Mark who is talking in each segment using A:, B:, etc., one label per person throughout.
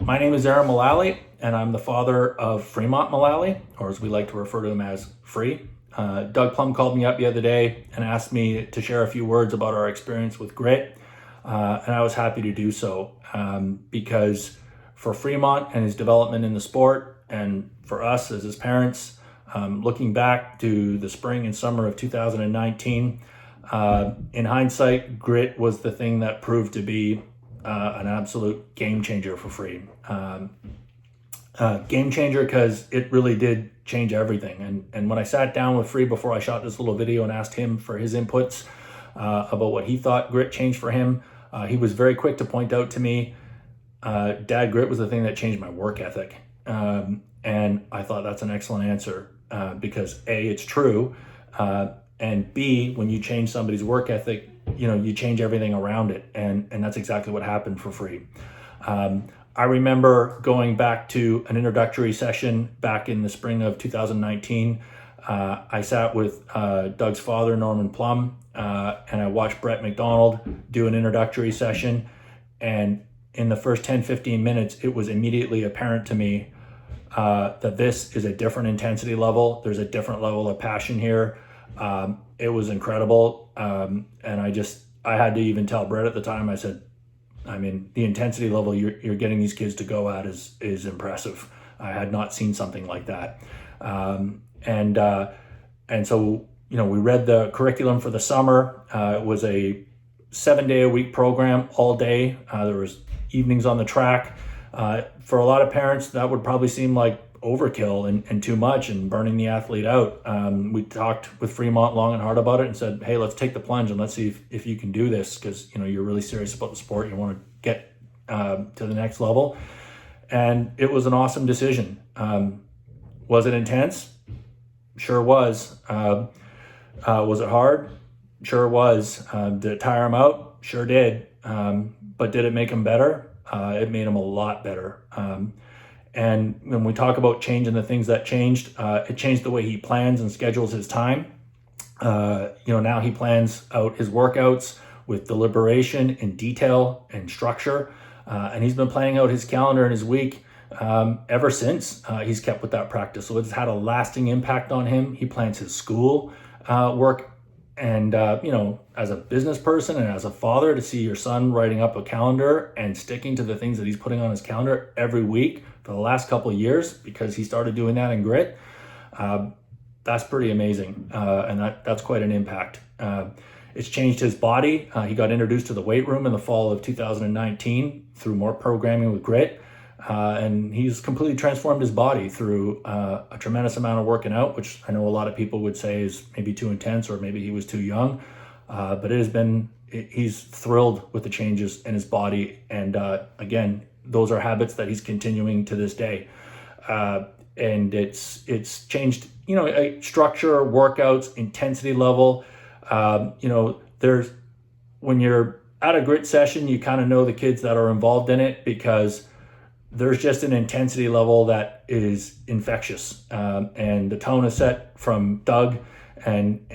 A: My name is Aaron Mullalay, and I'm the father of Fremont Mullalay, or as we like to refer to him as Free. Doug Plum called me up the other day and asked me to share a few words about our experience with grit, and I was happy to do so because for Fremont and his development in the sport, and for us as his parents, looking back to the spring and summer of 2019, in hindsight, grit was the thing that proved to be an absolute game changer for Free. Game changer because it really did change everything. And when I sat down with Free before I shot this little video and asked him for his inputs about what he thought grit changed for him, he was very quick to point out to me, Dad, grit was the thing that changed my work ethic. And I thought that's an excellent answer because A, it's true, and B, when you change somebody's work ethic, you change everything around it. And that's exactly what happened for Free. I remember going back to an introductory session back in the spring of 2019. I sat with Doug's father, Norman Plum, and I watched Brett McDonald do an introductory session. And in the first 10, 15 minutes, it was immediately apparent to me that this is a different intensity level. There's a different level of passion here. It was incredible. And I had to even tell Brett at the time, I said, the intensity level you're getting these kids to go at is impressive. I had not seen something like that. And so, we read the curriculum for the summer. It was a 7-day-a-week program all day. There was evenings on the track. For a lot of parents, that would probably seem like overkill and too much and burning the athlete out. We talked with Fremont long and hard about it and said, hey, let's take the plunge and let's see if you can do this because you're really serious about the sport. You want to get to the next level. And it was an awesome decision. Was it intense? Sure was. Was it hard? Sure was. Did it tire him out? Sure did. But did it make him better? It made him a lot better. And when we talk about changing the things that changed, it changed the way he plans and schedules his time. Now he plans out his workouts with deliberation and detail and structure. And he's been planning out his calendar and his week ever since he's kept with that practice. So it's had a lasting impact on him. He plans his school work. And, as a business person and as a father, to see your son writing up a calendar and sticking to the things that he's putting on his calendar every week for the last couple of years, because he started doing that in grit, that's pretty amazing. And that's quite an impact. It's changed his body. He got introduced to the weight room in the fall of 2019 through more programming with grit. And he's completely transformed his body through a tremendous amount of working out, which I know a lot of people would say is maybe too intense or maybe he was too young. But he's thrilled with the changes in his body. And again, those are habits that he's continuing to this day. And it's changed, structure, workouts, intensity level. When you're at a grit session, you kind of know the kids that are involved in it because there's just an intensity level that is infectious. And the tone is set from Doug and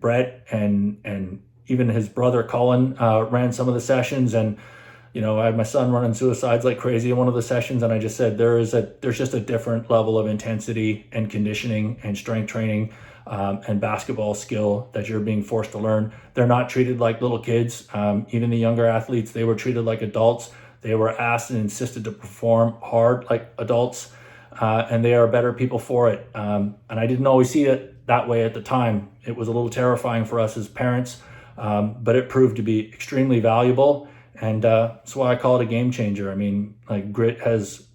A: Brett and even his brother Colin ran some of the sessions. And, I had my son running suicides like crazy in one of the sessions. And I just said, there's just a different level of intensity and conditioning and strength training and basketball skill that you're being forced to learn. They're not treated like little kids. Even the younger athletes, they were treated like adults. They were asked and insisted to perform hard like adults, and they are better people for it. And I didn't always see it that way at the time. It was a little terrifying for us as parents, but it proved to be extremely valuable. And that's why I call it a game changer. Grit has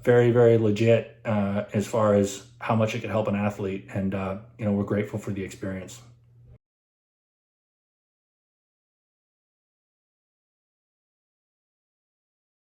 A: very, very legit as far as how much it can help an athlete. And, we're grateful for the experience.